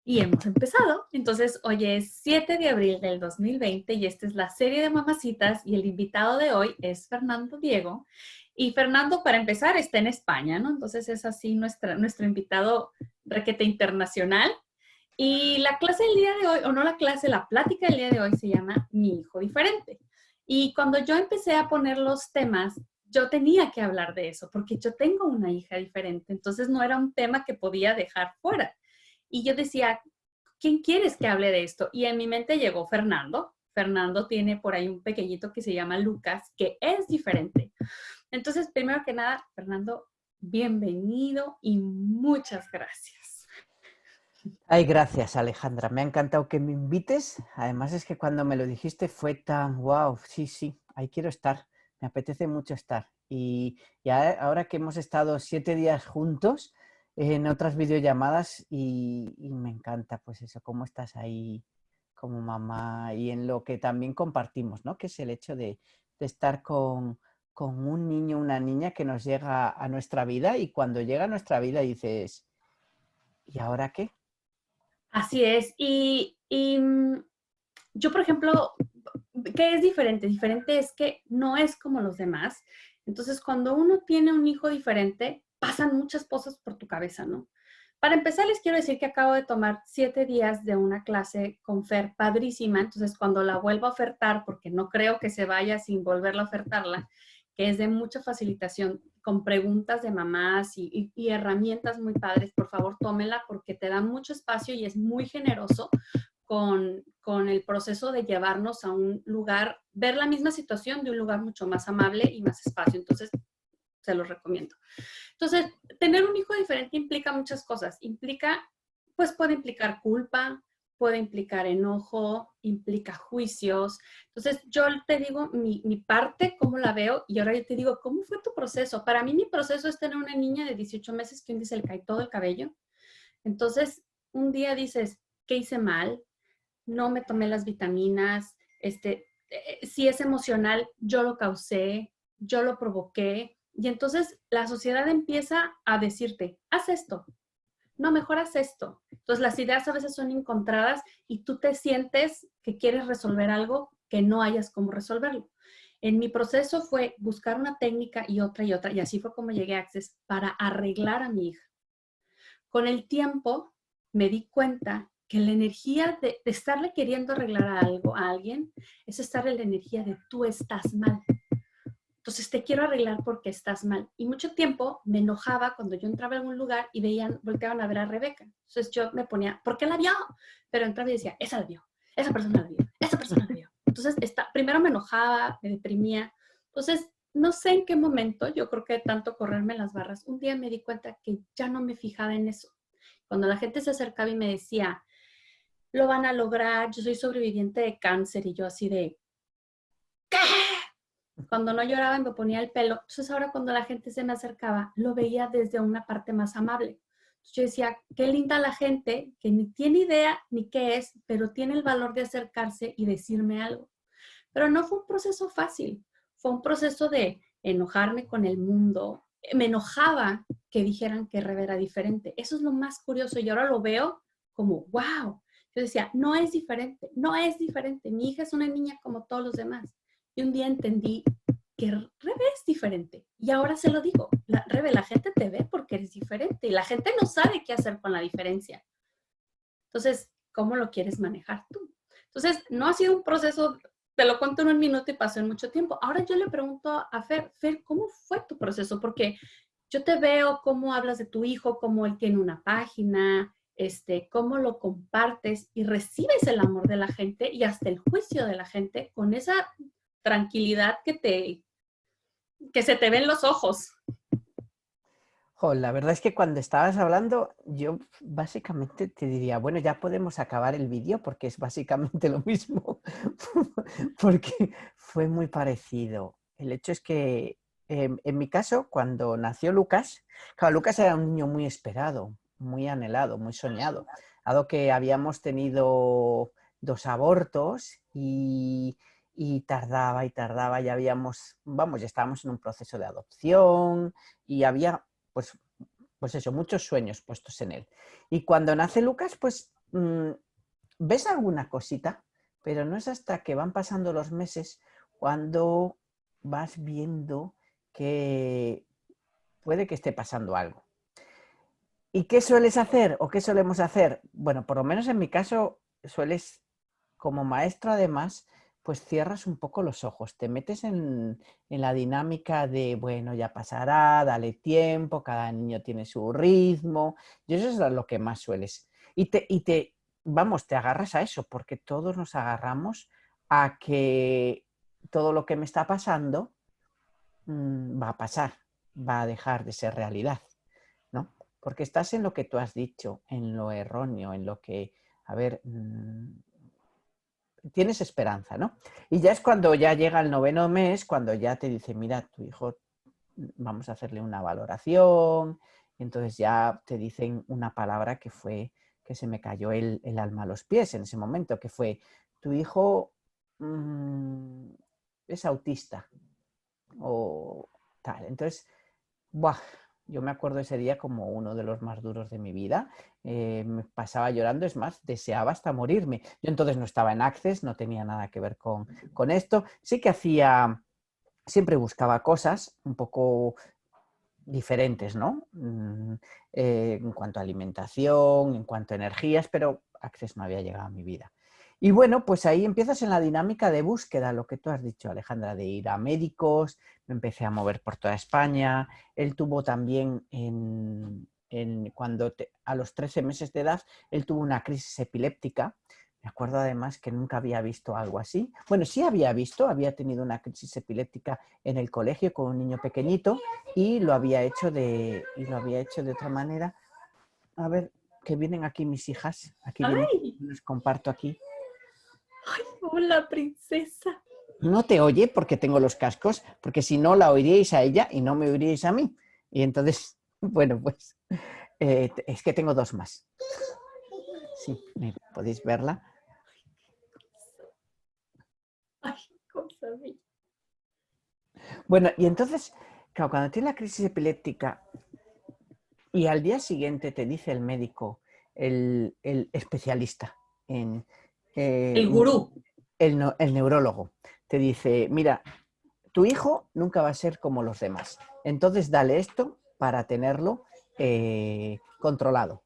Y hemos empezado. Entonces, hoy es 7 de abril del 2020 y esta es la serie de Mamacitas y el invitado de hoy es Fernando Diego. Y Fernando, para empezar, está en España, ¿no? Entonces es así nuestro invitado requete internacional. Y la clase del día de hoy, o no la clase, la plática del día de hoy se llama Mi hijo diferente. Y cuando yo empecé a poner los temas, yo tenía que hablar de eso, porque yo tengo una hija diferente. Entonces no era un tema que podía dejar fuera. Y yo decía, ¿quién quieres que hable de esto? Y en mi mente llegó Fernando. Fernando tiene por ahí un pequeñito que se llama Lucas, que es diferente. Entonces, primero que nada, Fernando, bienvenido y muchas gracias. Ay, gracias, Alejandra. Me ha encantado que me invites. Además es que cuando me lo dijiste fue tan wow. Sí, sí, ahí quiero estar. Me apetece mucho estar. Y ahora que hemos estado 7 días juntos en otras videollamadas y me encanta pues eso, cómo estás ahí como mamá y en lo que también compartimos, ¿no? Que es el hecho de estar con un niño, una niña que nos llega a nuestra vida y cuando llega a nuestra vida dices, ¿y ahora qué? Así es. Yo, por ejemplo, ¿qué es diferente? Diferente es que no es como los demás. Entonces, cuando uno tiene un hijo diferente, pasan muchas cosas por tu cabeza, ¿no? Para empezar, les quiero decir que acabo de tomar 7 días de una clase con Fer padrísima. Entonces, cuando la vuelvo a ofertar, porque no creo que se vaya sin volverla a ofertarla, que es de mucha facilitación con preguntas de mamás y herramientas muy padres, por favor, tómenla porque te da mucho espacio y es muy generoso con el proceso de llevarnos a un lugar, ver la misma situación de un lugar mucho más amable y más espacio. Entonces, se los recomiendo. Entonces, tener un hijo diferente implica muchas cosas. Pues puede implicar culpa, puede implicar enojo, implica juicios. Entonces, yo te digo mi parte, cómo la veo, y ahora yo te digo, ¿cómo fue tu proceso? Para mí, mi proceso es tener una niña de 18 meses que un día se le cae todo el cabello. Entonces, un día dices, ¿qué hice mal? No me tomé las vitaminas, si es emocional, yo lo causé, yo lo provoqué. Y entonces la sociedad empieza a decirte, haz esto, no, mejor haz esto. Entonces las ideas a veces son encontradas y tú te sientes que quieres resolver algo que no hayas cómo resolverlo. En mi proceso fue buscar una técnica y otra, y así fue como llegué a Access para arreglar a mi hija. Con el tiempo me di cuenta que la energía de estarle queriendo arreglar algo a alguien es estar en la energía de tú estás mal. Entonces te quiero arreglar porque estás mal. Y mucho tiempo me enojaba cuando yo entraba en algún lugar y volteaban a ver a Rebeca. Entonces yo me ponía, ¿por qué la vio? Pero entraba y decía, esa la vio, esa persona la vio, esa persona la vio. Entonces primero me enojaba, me deprimía. Entonces no sé en qué momento, yo creo que de tanto correrme las barras, un día me di cuenta que ya no me fijaba en eso. Cuando la gente se acercaba y me decía, lo van a lograr, yo soy sobreviviente de cáncer, y yo así de, ¿qué? Cuando no lloraba y me ponía el pelo. Entonces ahora cuando la gente se me acercaba, lo veía desde una parte más amable. Entonces yo decía, qué linda la gente que ni tiene idea ni qué es, pero tiene el valor de acercarse y decirme algo. Pero no fue un proceso fácil, fue un proceso de enojarme con el mundo. Me enojaba que dijeran que Rebe era diferente. Eso es lo más curioso y ahora lo veo como, wow. Yo decía, no es diferente, no es diferente. Mi hija es una niña como todos los demás. Y un día entendí que Rebe es diferente. Y ahora se lo digo, Rebe, la gente te ve porque eres diferente y la gente no sabe qué hacer con la diferencia. Entonces, ¿cómo lo quieres manejar tú? Entonces, no ha sido un proceso, te lo cuento en un minuto y pasó en mucho tiempo. Ahora yo le pregunto a Fer, Fer, ¿cómo fue tu proceso? Porque yo te veo cómo hablas de tu hijo, cómo él tiene una página, cómo lo compartes y recibes el amor de la gente y hasta el juicio de la gente con esa tranquilidad que se te ven los ojos. Jo, la verdad es que cuando estabas hablando, yo básicamente te diría, bueno, ya podemos acabar el vídeo porque es básicamente lo mismo, porque fue muy parecido. El hecho es que en mi caso, cuando nació Lucas, claro, Lucas era un niño muy esperado, muy anhelado, muy soñado, dado que habíamos tenido 2 abortos y tardaba, ya habíamos, vamos, ya estábamos en un proceso de adopción y había pues eso, muchos sueños puestos en él. Y cuando nace Lucas, pues mm, ves alguna cosita, pero no es hasta que van pasando los meses cuando vas viendo que puede que esté pasando algo. ¿Y qué sueles hacer o qué solemos hacer? Bueno, por lo menos en mi caso sueles, como maestro además, pues cierras un poco los ojos, te metes en la dinámica de, bueno, ya pasará, dale tiempo, cada niño tiene su ritmo, y eso es lo que más sueles. Vamos, te agarras a eso, porque todos nos agarramos a que todo lo que me está pasando va a pasar, va a dejar de ser realidad, ¿no? Porque estás en lo que tú has dicho, en lo erróneo, en lo que, a ver, tienes esperanza, ¿no? Y ya es cuando ya llega el 9º mes, cuando ya te dice, mira, tu hijo, vamos a hacerle una valoración, y entonces ya te dicen una palabra que fue, que se me cayó el alma a los pies en ese momento, que fue, tu hijo es autista, o tal. Entonces, ¡buah! Yo me acuerdo ese día como uno de los más duros de mi vida. Me pasaba llorando, es más, deseaba hasta morirme. Yo entonces no estaba en Access, no tenía nada que ver con esto. Sí que hacía, siempre buscaba cosas un poco diferentes, ¿no? En cuanto a alimentación, en cuanto a energías, pero Access no había llegado a mi vida. Y bueno, pues ahí empiezas en la dinámica de búsqueda, lo que tú has dicho, Alejandra, de ir a médicos, me empecé a mover por toda España. Él tuvo también, a los 13 meses de edad, él tuvo una crisis epiléptica. Me acuerdo además que nunca había visto algo así. Bueno, sí había tenido una crisis epiléptica en el colegio con un niño pequeñito y lo había hecho de otra manera. A ver, que vienen aquí mis hijas, aquí vienen, ¡Ay! les comparto aquí. ¡Ay, hola, princesa! No te oye porque tengo los cascos, porque si no la oiríais a ella y no me oiríais a mí. Y entonces, bueno, pues es que tengo dos más. Sí, mira, podéis verla. ¡Ay, cosa mía! Bueno, y entonces, claro, cuando tienes la crisis epiléptica y al día siguiente te dice el médico, el especialista en El gurú. el neurólogo, te dice, mira, tu hijo nunca va a ser como los demás. Entonces dale esto para tenerlo controlado.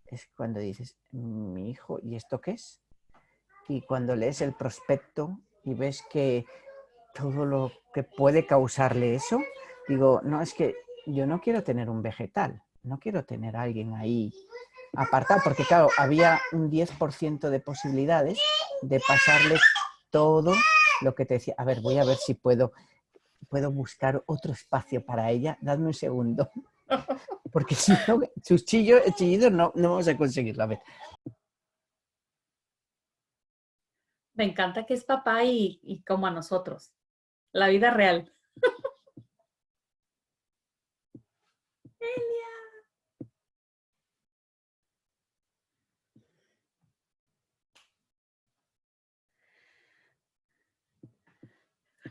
Es cuando dices, mi hijo, ¿y esto qué es? Y cuando lees el prospecto y ves que todo lo que puede causarle eso, digo, no, es que yo no quiero tener un vegetal, no quiero tener a alguien ahí apartado, porque claro, había un 10% de posibilidades de pasarle todo lo que te decía. A ver, voy a ver si puedo buscar otro espacio para ella. Dadme un segundo, porque si no, sus chillidos no vamos a conseguirlo. A ver. Me encanta que es papá y como a nosotros. La vida real.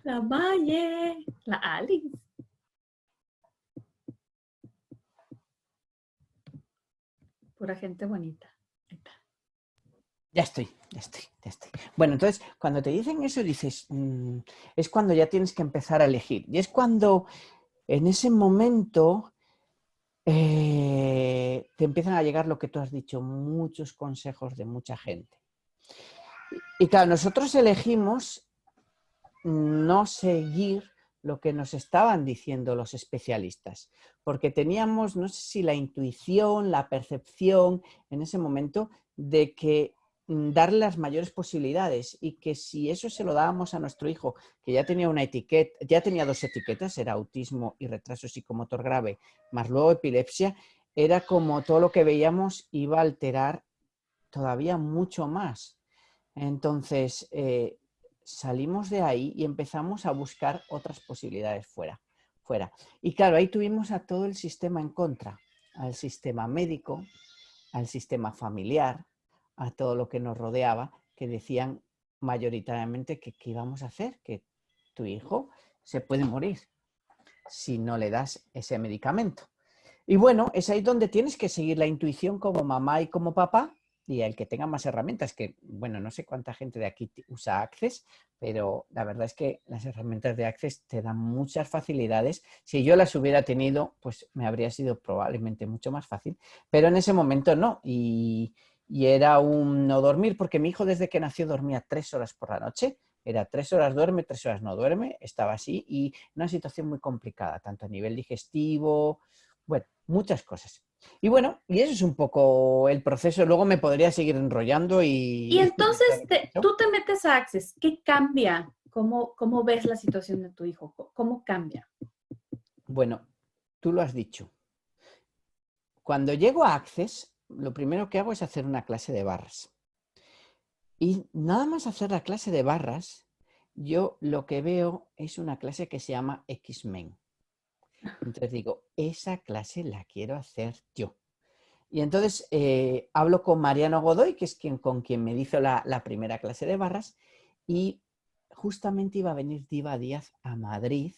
La Maye. La Alice. Pura gente bonita. Ahí está. Ya estoy. Bueno, entonces, cuando te dicen eso, dices, es cuando ya tienes que empezar a elegir. Y es cuando, en ese momento, te empiezan a llegar lo que tú has dicho, muchos consejos de mucha gente. Y claro, nosotros elegimos no seguir lo que nos estaban diciendo los especialistas, porque teníamos, no sé si la intuición, la percepción en ese momento de que darle las mayores posibilidades y que si eso se lo dábamos a nuestro hijo, que ya tenía una etiqueta, ya tenía dos etiquetas, era autismo y retraso psicomotor grave, más luego epilepsia, era como todo lo que veíamos iba a alterar todavía mucho más. Entonces, salimos de ahí y empezamos a buscar otras posibilidades fuera. Y claro, ahí tuvimos a todo el sistema en contra, al sistema médico, al sistema familiar, a todo lo que nos rodeaba, que decían mayoritariamente que qué íbamos a hacer, que tu hijo se puede morir si no le das ese medicamento. Y bueno, es ahí donde tienes que seguir la intuición como mamá y como papá y el que tenga más herramientas, que bueno, no sé cuánta gente de aquí usa Access, pero la verdad es que las herramientas de Access te dan muchas facilidades. Si yo las hubiera tenido, pues me habría sido probablemente mucho más fácil, pero en ese momento no. Y era un no dormir, porque mi hijo desde que nació dormía 3 horas por la noche. Era 3 horas duerme, 3 horas no duerme, estaba así y una situación muy complicada, tanto a nivel digestivo, bueno, muchas cosas. Y bueno, y eso es un poco el proceso. Luego me podría seguir enrollando Y y de todo entonces lo que he hecho. tú te metes a Access, ¿qué cambia? ¿Cómo ves la situación de tu hijo? ¿Cómo cambia? Bueno, tú lo has dicho. Cuando llego a Access, lo primero que hago es hacer una clase de barras. Y nada más hacer la clase de barras, yo lo que veo es una clase que se llama X-Men. Entonces digo, esa clase la quiero hacer yo. Y entonces hablo con Mariano Godoy, que es con quien me hizo la primera clase de barras, y justamente iba a venir Diva Díaz a Madrid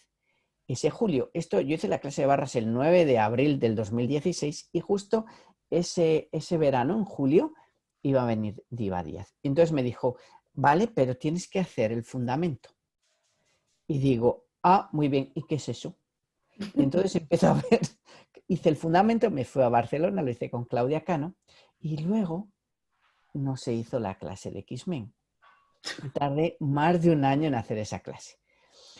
ese julio. Yo hice la clase de barras el 9 de abril del 2016 y justo ese verano, en julio, iba a venir Diva Díaz. Y entonces me dijo, vale, pero tienes que hacer el fundamento. Y digo, ah, muy bien, ¿y qué es eso? Y entonces empecé a ver, hice el fundamento, me fui a Barcelona, lo hice con Claudia Cano, y luego no se hizo la clase de X-Men. Y tardé más de un año en hacer esa clase.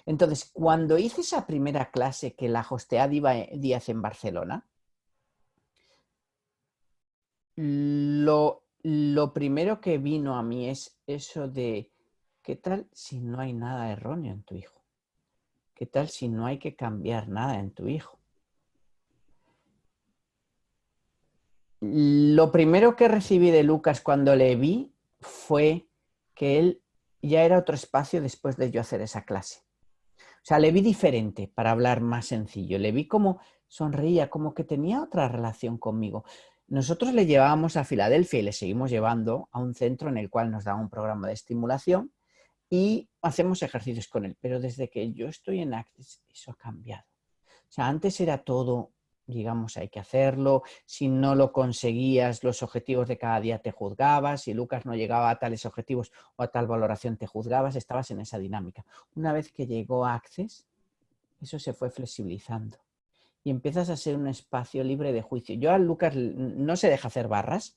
Entonces, cuando hice esa primera clase que la hostea Diva Díaz en Barcelona, lo primero que vino a mí es eso de, ¿qué tal si no hay nada erróneo en tu hijo? ¿Qué tal si no hay que cambiar nada en tu hijo? Lo primero que recibí de Lucas cuando le vi fue que él ya era otro espacio después de yo hacer esa clase. O sea, le vi diferente, para hablar más sencillo. Le vi como sonreía, como que tenía otra relación conmigo. Nosotros le llevábamos a Filadelfia y le seguimos llevando a un centro en el cual nos da un programa de estimulación y hacemos ejercicios con él. Pero desde que yo estoy en Access, eso ha cambiado. O sea, antes era todo, digamos, hay que hacerlo. Si no lo conseguías, los objetivos de cada día te juzgabas. Si Lucas no llegaba a tales objetivos o a tal valoración, te juzgabas. Estabas en esa dinámica. Una vez que llegó Access, eso se fue flexibilizando. Y empiezas a ser un espacio libre de juicio. Yo a Lucas no se deja hacer barras.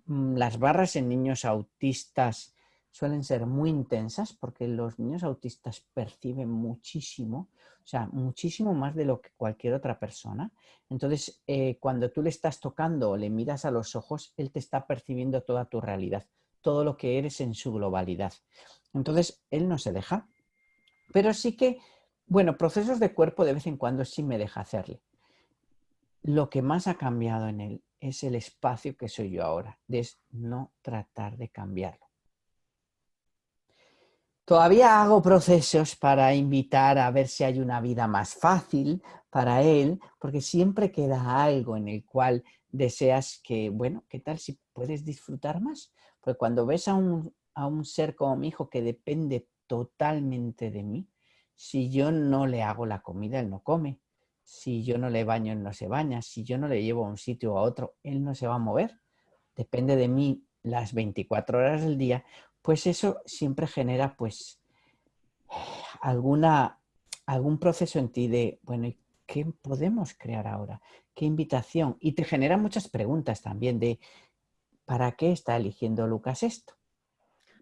Las barras en niños autistas suelen ser muy intensas porque los niños autistas perciben muchísimo, o sea, muchísimo más de lo que cualquier otra persona. Entonces, cuando tú le estás tocando o le miras a los ojos, él te está percibiendo toda tu realidad, todo lo que eres en su globalidad. Entonces, él no se deja, pero sí que, bueno, procesos de cuerpo de vez en cuando sí me deja hacerle. Lo que más ha cambiado en él es el espacio que soy yo ahora, de no tratar de cambiarlo. Todavía hago procesos para invitar a ver si hay una vida más fácil para él, porque siempre queda algo en el cual deseas que, bueno, ¿qué tal si puedes disfrutar más? Porque cuando ves a un ser como mi hijo que depende totalmente de mí, si yo no le hago la comida, él no come. Si yo no le baño, él no se baña. Si yo no le llevo a un sitio o a otro, él no se va a mover. Depende de mí las 24 horas del día, pues eso siempre genera pues algún proceso en ti de, bueno, ¿y qué podemos crear ahora? ¿Qué invitación? Y te genera muchas preguntas también de, ¿para qué está eligiendo Lucas esto?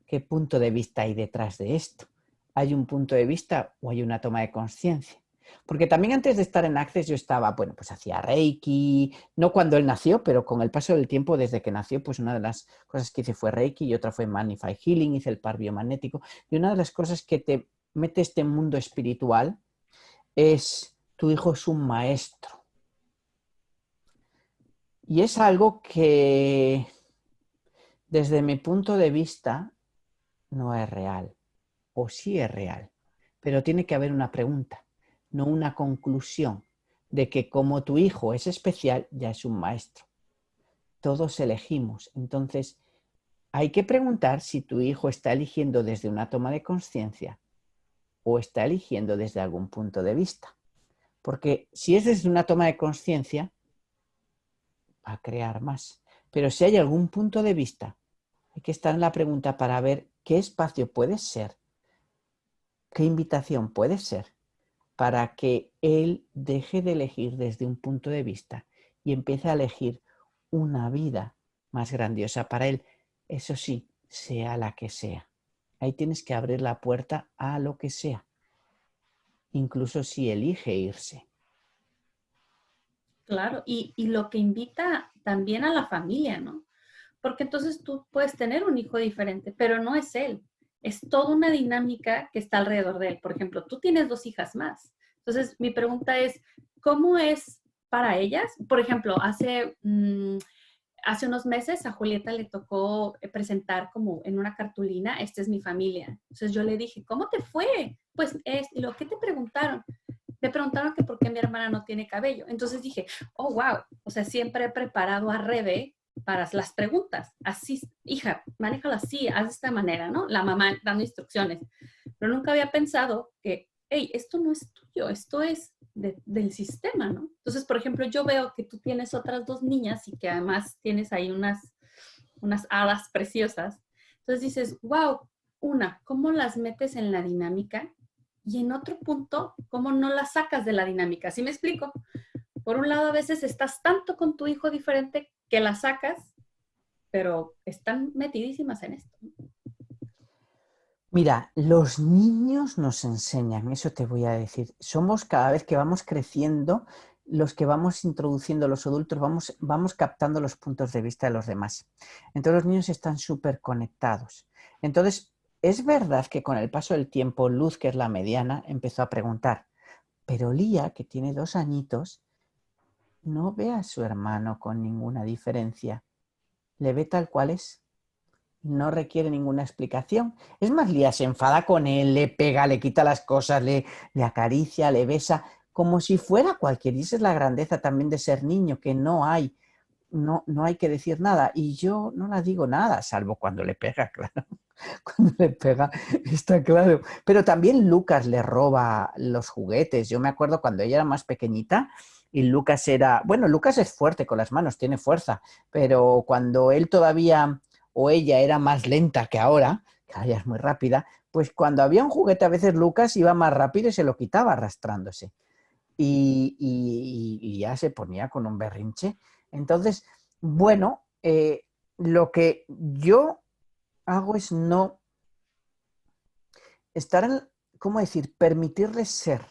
¿Qué punto de vista hay detrás de esto? ¿Hay un punto de vista o hay una toma de conciencia? Porque también antes de estar en Access yo estaba, bueno, pues hacía Reiki, no cuando él nació, pero con el paso del tiempo desde que nació, pues una de las cosas que hice fue Reiki y otra fue Magnify Healing, hice el par biomagnético. Y una de las cosas que te mete este mundo espiritual es, tu hijo es un maestro. Y es algo que desde mi punto de vista no es real. O sí es real, pero tiene que haber una pregunta, no una conclusión de que como tu hijo es especial, ya es un maestro. Todos elegimos. Entonces, hay que preguntar si tu hijo está eligiendo desde una toma de conciencia o está eligiendo desde algún punto de vista. Porque si es desde una toma de conciencia, va a crear más. Pero si hay algún punto de vista, hay que estar en la pregunta para ver qué espacio puede ser, qué invitación puede ser, para que él deje de elegir desde un punto de vista y empiece a elegir una vida más grandiosa para él. Eso sí, sea la que sea. Ahí tienes que abrir la puerta a lo que sea, incluso si elige irse. Claro, y lo que invita también a la familia, ¿no? Porque entonces tú puedes tener un hijo diferente, pero no es él. Es toda una dinámica que está alrededor de él. Por ejemplo, tú tienes dos hijas más. Entonces, mi pregunta es, ¿cómo es para ellas? Por ejemplo, hace unos meses a Julieta le tocó presentar como en una cartulina, esta es mi familia. Entonces yo le dije, ¿cómo te fue? Pues y lo que te preguntaron. Me preguntaron que por qué mi hermana no tiene cabello. Entonces dije, oh, wow, o sea, siempre he preparado a Rebe para las preguntas. Así, hija, manéjalo así, haz de esta manera, ¿no? La mamá dando instrucciones. Pero nunca había pensado que, hey, esto no es tuyo, esto es del sistema, ¿no? Entonces, por ejemplo, yo veo que tú tienes otras dos niñas y que además tienes ahí unas hadas preciosas. Entonces dices, wow, ¿cómo las metes en la dinámica? Y en otro punto, ¿cómo no las sacas de la dinámica? ¿Sí me explico? Por un lado, a veces estás tanto con tu hijo diferente que la sacas, pero están metidísimas en esto. Mira, los niños nos enseñan, eso te voy a decir. Somos cada vez que vamos creciendo, los que vamos introduciendo los adultos, vamos captando los puntos de vista de los demás. Entonces los niños están súper conectados. Entonces, es verdad que con el paso del tiempo, Luz, que es la mediana, empezó a preguntar, pero Lía, que tiene 2 añitos, no ve a su hermano con ninguna diferencia. Le ve tal cual es. No requiere ninguna explicación. Es más, Lía se enfada con él, le pega, le quita las cosas, le acaricia, le besa, como si fuera cualquier. Y esa es la grandeza también de ser niño, que no hay que decir nada. Y yo no la digo nada, salvo cuando le pega, claro. Cuando le pega, está claro. Pero también Lucas le roba los juguetes. Yo me acuerdo cuando ella era más pequeñita y Lucas era, bueno, Lucas es fuerte con las manos, tiene fuerza, pero cuando él todavía o ella era más lenta que ahora ya es muy rápida, pues cuando había un juguete a veces Lucas iba más rápido y se lo quitaba arrastrándose. Y ya se ponía con un berrinche. Entonces, bueno, lo que yo hago es no estar en, ¿cómo decir? Permitirles ser,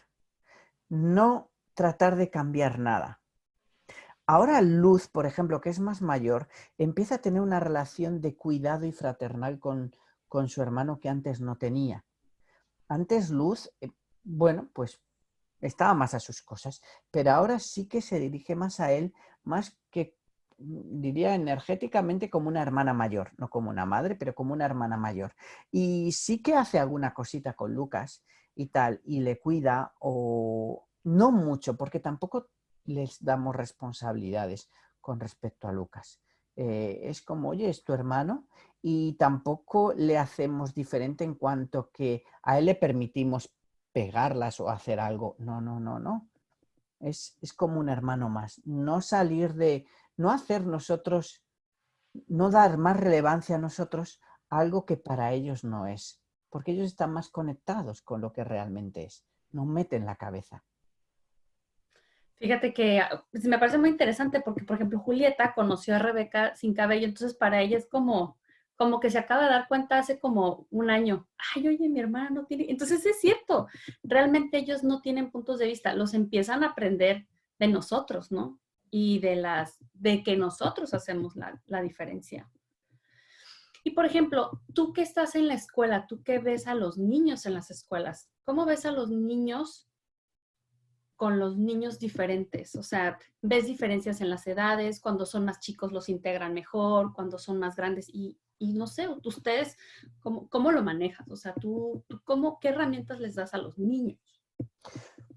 no tratar de cambiar nada. Ahora Luz, por ejemplo, que es más mayor, empieza a tener una relación de cuidado y fraternal con su hermano que antes no tenía. Antes Luz, bueno, pues estaba más a sus cosas, pero ahora sí que se dirige más a él, más que, diría, energéticamente como una hermana mayor, no como una madre, pero como una hermana mayor. Y sí que hace alguna cosita con Lucas y tal, y le cuida, o no mucho, porque tampoco les damos responsabilidades con respecto a Lucas. Es como, oye, es tu hermano, y tampoco le hacemos diferente en cuanto que a él le permitimos pegarlas o hacer algo. No, no, no, no. Es como un hermano más. No salir de, no hacer nosotros, no dar más relevancia a nosotros a algo que para ellos no es. Porque ellos están más conectados con lo que realmente es. No meten la cabeza. Fíjate que pues, me parece muy interesante porque, por ejemplo, Julieta conoció a Rebeca sin cabello, entonces para ella es como que se acaba de dar cuenta hace como un año. Ay, oye, mi hermana no tiene. Entonces es cierto, realmente ellos no tienen puntos de vista, los empiezan a aprender de nosotros, ¿no? Y de que nosotros hacemos la diferencia. Y por ejemplo, tú que estás en la escuela, tú que ves a los niños en las escuelas, ¿cómo ves a los niños con los niños diferentes? O sea, ¿ves diferencias en las edades? Cuando son más chicos los integran mejor, cuando son más grandes y no sé, ustedes, ¿cómo lo manejas? O sea, ¿qué herramientas les das a los niños?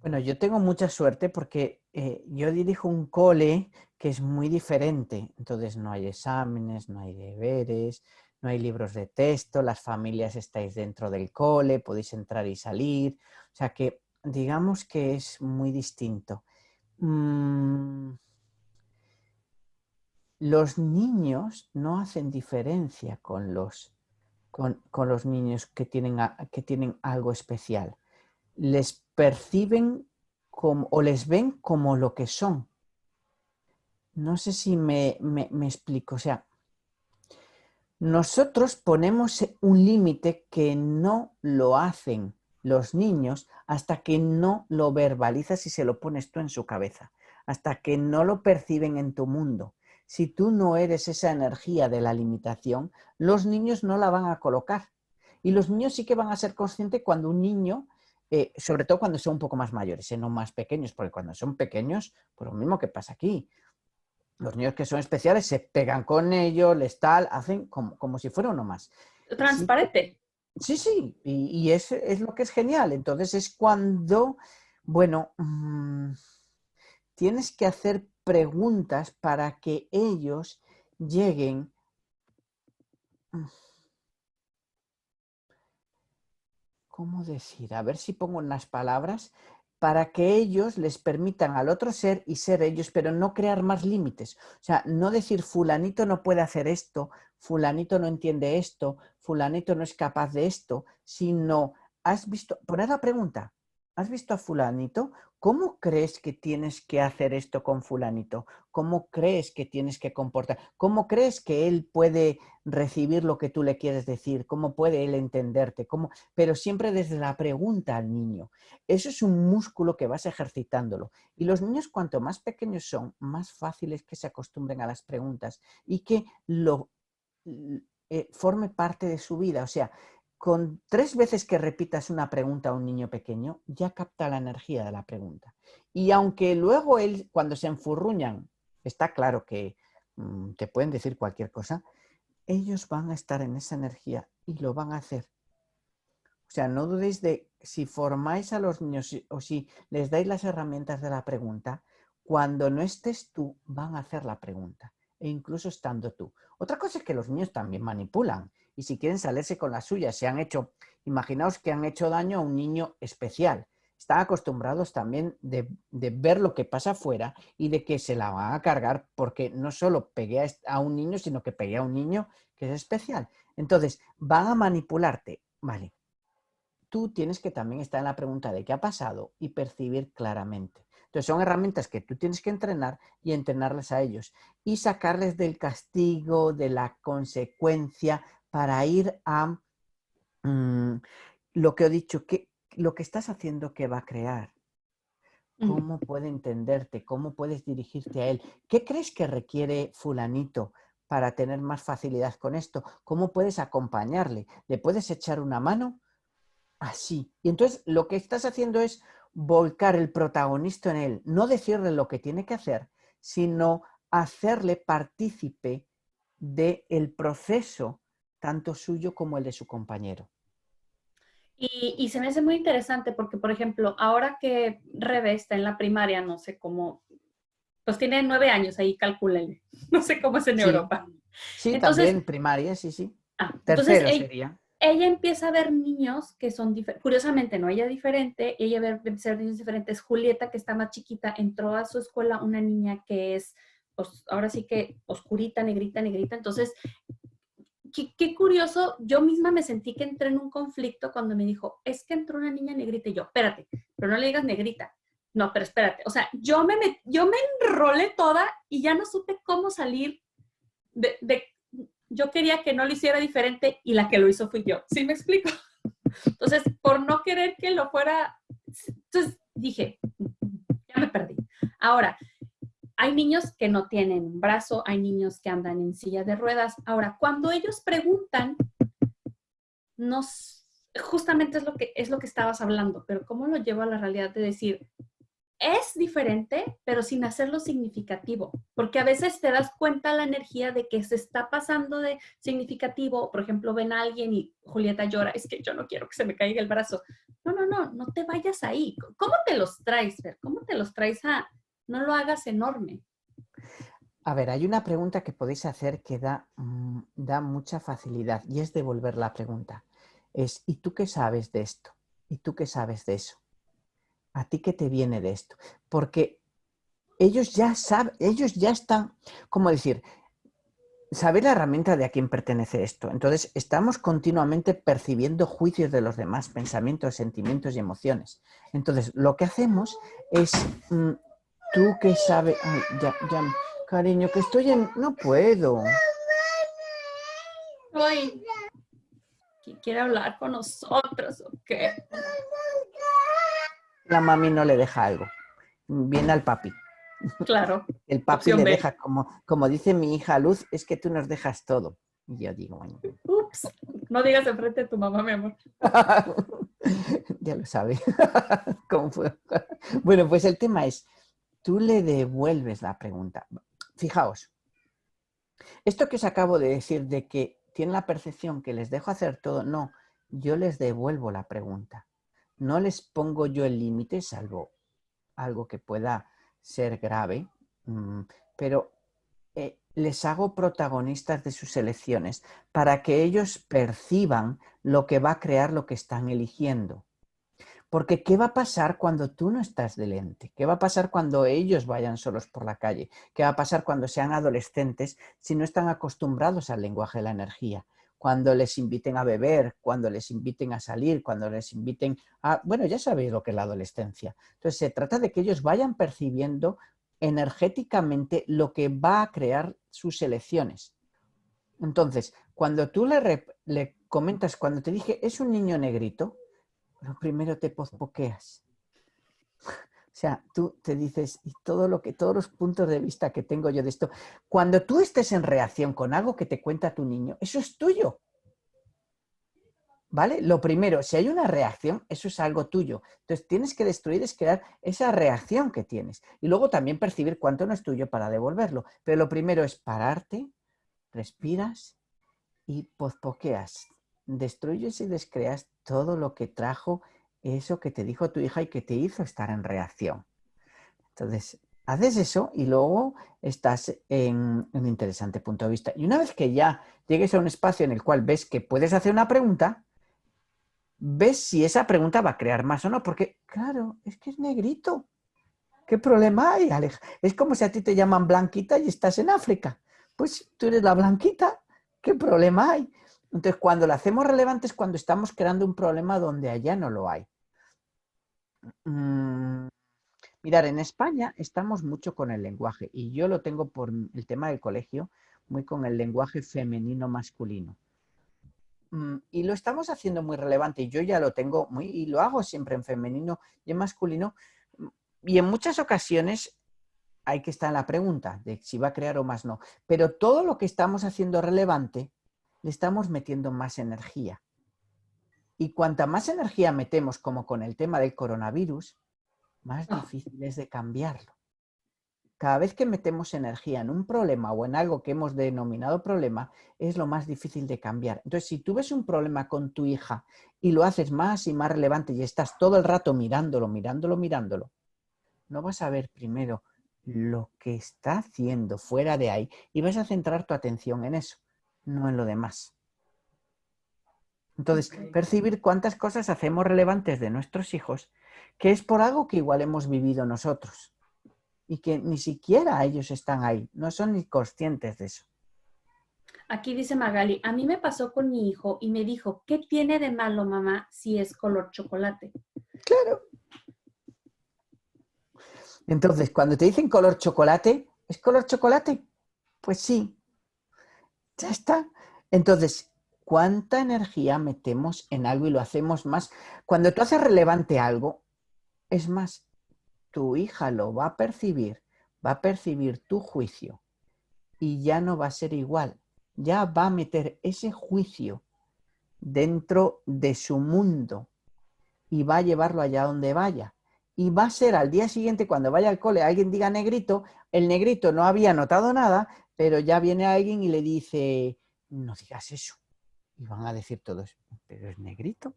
Bueno, yo tengo mucha suerte porque yo dirijo un cole que es muy diferente. Entonces no hay exámenes, no hay deberes, no hay libros de texto, las familias estáis dentro del cole, podéis entrar y salir. O sea que digamos que es muy distinto. Mm, los niños no hacen diferencia con los niños que tienen algo especial. Les perciben como, o les ven como lo que son. No sé si me explico. O sea, nosotros ponemos un límite que no lo hacen los niños hasta que no lo verbalizas y se lo pones tú en su cabeza, hasta que no lo perciben en tu mundo. Si tú no eres esa energía de la limitación, los niños no la van a colocar. Y los niños sí que van a ser conscientes cuando un niño, sobre todo cuando son un poco más mayores, no más pequeños, porque cuando son pequeños, pues lo mismo que pasa aquí. Los niños que son especiales se pegan con ellos, les tal, hacen como si fuera uno más. Sí, Transparente. sí, sí, y es lo que es genial. Entonces es cuando, bueno, tienes que hacer preguntas para que ellos lleguen, ¿cómo decir? A ver si pongo unas palabras, para que ellos les permitan al otro ser y ser ellos, pero no crear más límites. O sea, no decir fulanito no puede hacer esto, fulanito no entiende esto, fulanito no es capaz de esto, sino, has visto, poner la pregunta, ¿has visto a fulanito? ¿Cómo crees que tienes que hacer esto con fulanito? ¿Cómo crees que tienes que comportar? ¿Cómo crees que él puede recibir lo que tú le quieres decir? ¿Cómo puede él entenderte? ¿Cómo? Pero siempre desde la pregunta al niño. Eso es un músculo que vas ejercitándolo. Y los niños, cuanto más pequeños son, más fáciles que se acostumbren a las preguntas y que forme parte de su vida. O sea, con 3 veces que repitas una pregunta a un niño pequeño, ya capta la energía de la pregunta. Y aunque luego él, cuando se enfurruñan, está claro que te pueden decir cualquier cosa, ellos van a estar en esa energía y lo van a hacer. O sea, no dudéis de si formáis a los niños o si les dais las herramientas de la pregunta, cuando no estés tú, van a hacer la pregunta, e incluso estando tú. Otra cosa es que los niños también manipulan y si quieren salirse con la suya, imaginaos que han hecho daño a un niño especial. Están acostumbrados también de ver lo que pasa afuera y de que se la van a cargar porque no solo pegué a un niño, sino que pegué a un niño que es especial. Entonces, van a manipularte. Vale, tú tienes que también estar en la pregunta de qué ha pasado y percibir claramente. Entonces son herramientas que tú tienes que entrenar y entrenarles a ellos y sacarles del castigo, de la consecuencia, para ir a lo que he dicho, lo que estás haciendo que va a crear. ¿Cómo puede entenderte? ¿Cómo puedes dirigirte a él? ¿Qué crees que requiere fulanito para tener más facilidad con esto? ¿Cómo puedes acompañarle? ¿Le puedes echar una mano? Así. Y entonces lo que estás haciendo es volcar el protagonista en él, no decirle lo que tiene que hacer, sino hacerle partícipe del proceso, tanto suyo como el de su compañero. Y se me hace muy interesante porque, por ejemplo, ahora que Rebe está en la primaria, no sé cómo, pues tiene 9 años, ahí calcúlenle, no sé cómo es en Sí, Europa. sí, Entonces, también primaria, sí, sí. entonces Tercero sería. ella empieza a ver niños que son diferentes, curiosamente, no, ella diferente, ella empieza a ver niños diferentes. Julieta, que está más chiquita, entró a su escuela una niña que es, pues, ahora sí que oscurita, negrita, negrita, entonces qué curioso, yo misma me sentí que entré en un conflicto cuando me dijo, es que entró una niña negrita y yo, espérate, pero no le digas negrita. No, pero espérate, o sea, yo me enrolé toda y ya no supe cómo salir de, yo quería que no lo hiciera diferente y la que lo hizo fui yo. ¿Sí me explico? Entonces, por no querer que lo fuera, entonces dije, ya me perdí. Ahora, hay niños que no tienen un brazo, hay niños que andan en silla de ruedas. Ahora, cuando ellos preguntan, nos, justamente es lo que estabas hablando, pero ¿cómo lo llevo a la realidad de decir, es diferente, pero sin hacerlo significativo? Porque a veces te das cuenta la energía de que se está pasando de significativo. Por ejemplo, ven a alguien y Julieta llora, es que yo no quiero que se me caiga el brazo. No, no, no, no te vayas ahí. ¿Cómo te los traes, Fer? ¿Cómo te los traes a, no lo hagas enorme? A ver, hay una pregunta que podéis hacer que da mucha facilidad y es devolver la pregunta. Es, ¿y tú qué sabes de esto? ¿Y tú qué sabes de eso? ¿A ti qué te viene de esto? Porque ellos ya saben, ellos ya están, ¿cómo decir? saber la herramienta de a quién pertenece esto. Entonces, estamos continuamente percibiendo juicios de los demás, pensamientos, sentimientos y emociones. Entonces, lo que hacemos es, tú que sabes... Ay, ya, cariño, que estoy en... No puedo. Ay, ¿quién quiere hablar con nosotros o qué? La mami no le deja algo. Viene al papi. Claro, El papi opción le B. deja, como dice mi hija Luz, es que tú nos dejas todo. Y yo digo, bueno. Ups, no digas enfrente de tu mamá, mi amor. Ya lo sabe. ¿Cómo fue? Bueno, pues el tema es, tú le devuelves la pregunta. Fijaos, esto que os acabo de decir de que tienen la percepción que les dejo hacer todo, no, yo les devuelvo la pregunta. No les pongo yo el límite, salvo algo que pueda ser grave, pero les hago protagonistas de sus elecciones para que ellos perciban lo que va a crear lo que están eligiendo. Porque ¿qué va a pasar cuando tú no estás delante? ¿Qué va a pasar cuando ellos vayan solos por la calle? ¿Qué va a pasar cuando sean adolescentes si no están acostumbrados al lenguaje de la energía? Cuando les inviten a beber, cuando les inviten a salir, cuando les inviten a... Bueno, ya sabéis lo que es la adolescencia. Entonces se trata de que ellos vayan percibiendo energéticamente lo que va a crear sus elecciones. Entonces, cuando tú le comentas, cuando te dije, es un niño negrito, lo primero te pospoqueas. O sea, tú te dices, y todos los puntos de vista que tengo yo de esto, cuando tú estés en reacción con algo que te cuenta tu niño, eso es tuyo. ¿Vale? Lo primero, si hay una reacción, eso es algo tuyo. Entonces tienes que destruir, es crear esa reacción que tienes. Y luego también percibir cuánto no es tuyo para devolverlo. Pero lo primero es pararte, respiras y pospoqueas. Destruyes y descreas todo lo que trajo eso que te dijo tu hija y que te hizo estar en reacción. Entonces, haces eso y luego estás en un interesante punto de vista. Y una vez que ya llegues a un espacio en el cual ves que puedes hacer una pregunta, ves si esa pregunta va a crear más o no, porque claro, es que es negrito. ¿Qué problema hay, Alex? Es como si a ti te llaman Blanquita y estás en África. Pues tú eres la Blanquita. ¿Qué problema hay? Entonces, cuando lo hacemos relevante es cuando estamos creando un problema donde allá no lo hay. Mirar, en España estamos mucho con el lenguaje y yo lo tengo por el tema del colegio, muy con el lenguaje femenino-masculino. Y lo estamos haciendo muy relevante y yo ya lo tengo muy, y lo hago siempre en femenino y en masculino. Y en muchas ocasiones hay que estar en la pregunta de si va a crear o más no. Pero todo lo que estamos haciendo relevante, le estamos metiendo más energía. Y cuanta más energía metemos, como con el tema del coronavirus, más difícil es de cambiarlo. Cada vez que metemos energía en un problema o en algo que hemos denominado problema, es lo más difícil de cambiar. Entonces, si tú ves un problema con tu hija y lo haces más y más relevante y estás todo el rato mirándolo, no vas a ver primero lo que está haciendo fuera de ahí y vas a centrar tu atención en eso, no en lo demás. Entonces, percibir cuántas cosas hacemos relevantes de nuestros hijos, que es por algo que igual hemos vivido nosotros y que ni siquiera ellos están ahí, no son ni conscientes de eso. Aquí dice Magali, a mí me pasó con mi hijo y me dijo, ¿qué tiene de malo, mamá, si es color chocolate? Claro. Entonces, cuando te dicen color chocolate, ¿es color chocolate? Pues sí, ya está. Entonces, ¿cuánta energía metemos en algo y lo hacemos más? Cuando tú haces relevante algo, es más, tu hija lo va a percibir tu juicio y ya no va a ser igual. Ya va a meter ese juicio dentro de su mundo y va a llevarlo allá donde vaya. Y va a ser al día siguiente, cuando vaya al cole, alguien diga negrito, el negrito no había notado nada, pero ya viene alguien y le dice, no digas eso. Y van a decir todos, pero es negrito.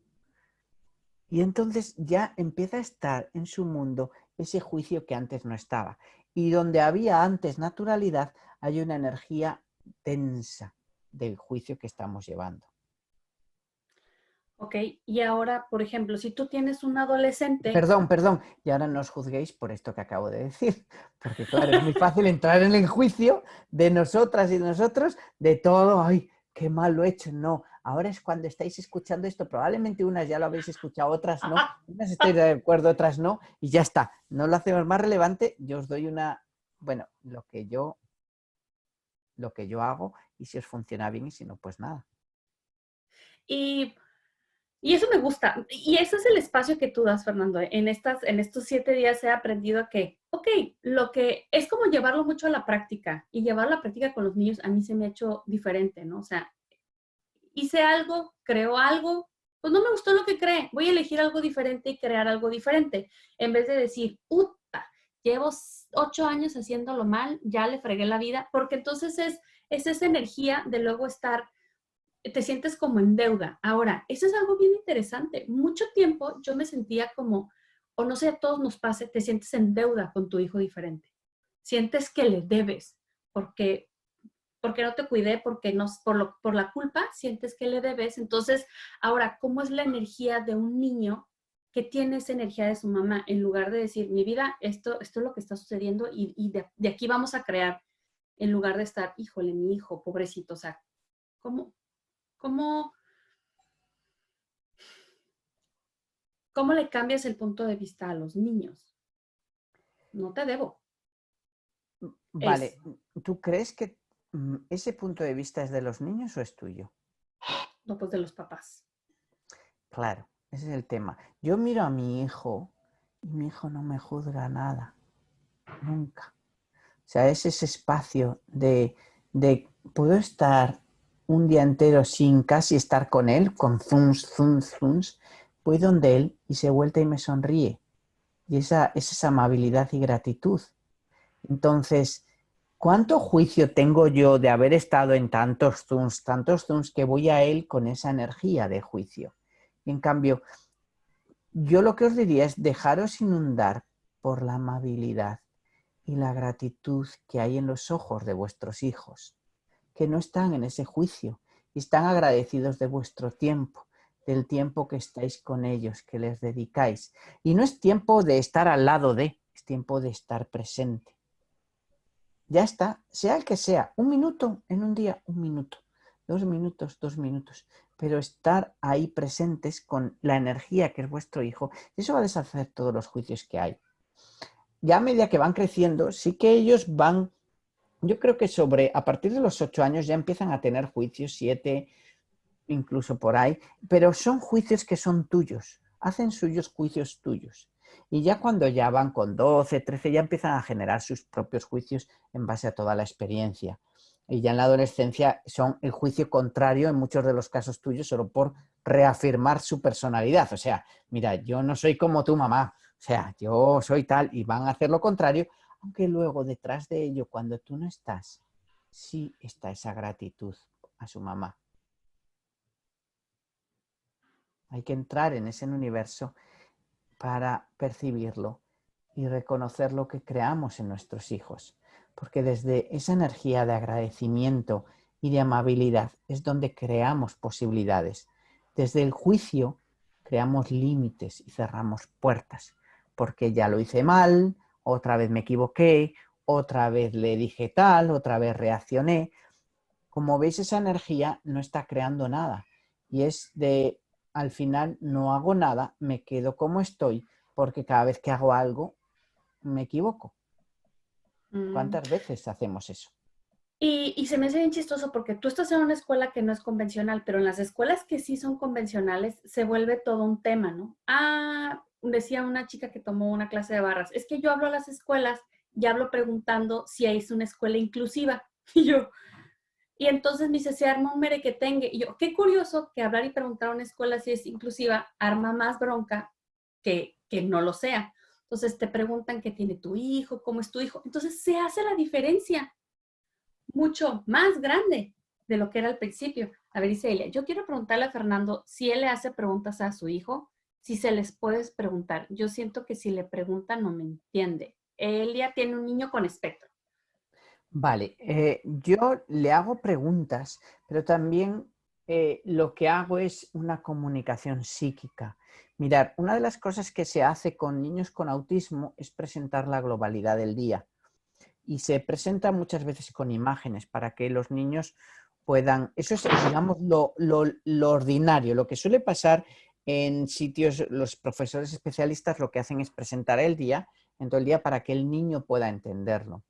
Y entonces ya empieza a estar en su mundo ese juicio que antes no estaba. Y donde había antes naturalidad, hay una energía densa del juicio que estamos llevando. Ok, y ahora, por ejemplo, si tú tienes un adolescente, Perdón, perdón. Y ahora no os juzguéis por esto que acabo de decir, porque claro, es muy fácil entrar en el juicio de nosotras y de nosotros, de todo, ay, qué mal lo he hecho. No, ahora es cuando estáis escuchando esto, probablemente unas ya lo habéis escuchado, otras no, unas estáis de acuerdo, otras no, y ya está. No lo hacemos más relevante, yo os doy bueno, lo que yo hago, y si os funciona bien, y si no, pues nada. y Y eso me gusta. Y ese es el espacio que tú das, Fernando. En estos 7 días he aprendido que, ok, lo que es como llevarlo mucho a la práctica y llevar la práctica con los niños a mí se me ha hecho diferente, ¿no? O sea, hice algo, creo algo, pues no me gustó lo que creé, voy a elegir algo diferente y crear algo diferente. En vez de decir, puta, llevo 8 años haciéndolo mal, ya le fregué la vida, porque entonces es esa energía de luego estar te sientes como en deuda. Ahora, eso es algo bien interesante. Mucho tiempo yo me sentía como, o no sé, a todos nos pase, te sientes en deuda con tu hijo diferente. Sientes que le debes, porque, porque no te cuidé, porque no, por la culpa sientes que le debes. Entonces, ahora, ¿cómo es la energía de un niño que tiene esa energía de su mamá? En lugar de decir, mi vida, esto es lo que está sucediendo y de aquí vamos a crear, en lugar de estar, híjole, mi hijo, pobrecito, o sea, ¿cómo, cómo ¿Cómo le cambias el punto de vista a los niños? No te debo. Es, Vale, ¿tú crees que ese punto de vista es de los niños o es tuyo? no, pues de los papás. Claro, ese es el tema. Yo miro a mi hijo y mi hijo no me juzga nada, nunca. O sea, es ese espacio de puedo estar un día entero sin casi estar con él, con zunz, zunz, zunz, voy donde él y se vuelta y me sonríe. Y esa es esa amabilidad y gratitud. Entonces, ¿cuánto juicio tengo yo de haber estado en tantos zooms que voy a él con esa energía de juicio? Y en cambio, yo lo que os diría es dejaros inundar por la amabilidad y la gratitud que hay en los ojos de vuestros hijos, que no están en ese juicio y están agradecidos de vuestro tiempo, del tiempo que estáis con ellos, que les dedicáis. Y no es tiempo de estar al lado de, es tiempo de estar presente. Ya está, sea el que sea, un minuto en un día, un minuto, 2 minutos, 2 minutos, pero estar ahí presentes con la energía que es vuestro hijo, eso va a deshacer todos los juicios que hay. Ya a medida que van creciendo, sí que ellos van, yo creo que a partir de los 8 años ya empiezan a tener juicios, 7, incluso por ahí, pero son juicios que son tuyos, hacen suyos juicios tuyos. Y ya cuando ya van con 12, 13, ya empiezan a generar sus propios juicios en base a toda la experiencia. Y ya en la adolescencia son el juicio contrario en muchos de los casos tuyos, solo por reafirmar su personalidad. O sea, mira, yo no soy como tu mamá, o sea, yo soy tal, y van a hacer lo contrario, aunque luego detrás de ello, cuando tú no estás, sí está esa gratitud a su mamá. Hay que entrar en ese universo para percibirlo y reconocer lo que creamos en nuestros hijos. Porque desde esa energía de agradecimiento y de amabilidad es donde creamos posibilidades. Desde el juicio creamos límites y cerramos puertas. Porque ya lo hice mal, otra vez me equivoqué, otra vez le dije tal, otra vez reaccioné. Como veis, esa energía no está creando nada. Y es de, al final no hago nada, me quedo como estoy, porque cada vez que hago algo, me equivoco. Mm. ¿Cuántas veces hacemos eso? Y se me hace bien chistoso porque tú estás en una escuela que no es convencional, pero en las escuelas que sí son convencionales se vuelve todo un tema, ¿no? Ah, decía una chica que tomó una clase de barras, es que yo hablo a las escuelas y hablo preguntando si es una escuela inclusiva. Y yo, y entonces me dice, se arma un merequetengue. Y yo, qué curioso que hablar y preguntar a una escuela si es inclusiva arma más bronca que no lo sea. Entonces te preguntan qué tiene tu hijo, cómo es tu hijo. Entonces se hace la diferencia mucho más grande de lo que era al principio. A ver, dice Elia, yo quiero preguntarle a Fernando si él le hace preguntas a su hijo, si se les puedes preguntar. Yo siento que si le pregunta no me entiende. Elia tiene un niño con espectro. Vale, yo le hago preguntas, pero también lo que hago es una comunicación psíquica. Mirad, una de las cosas que se hace con niños con autismo es presentar la globalidad del día. Y se presenta muchas veces con imágenes para que los niños puedan... Eso es, digamos, lo ordinario. Lo que suele pasar en sitios, los profesores especialistas lo que hacen es presentar el día, en todo el día, para que el niño pueda entenderlo.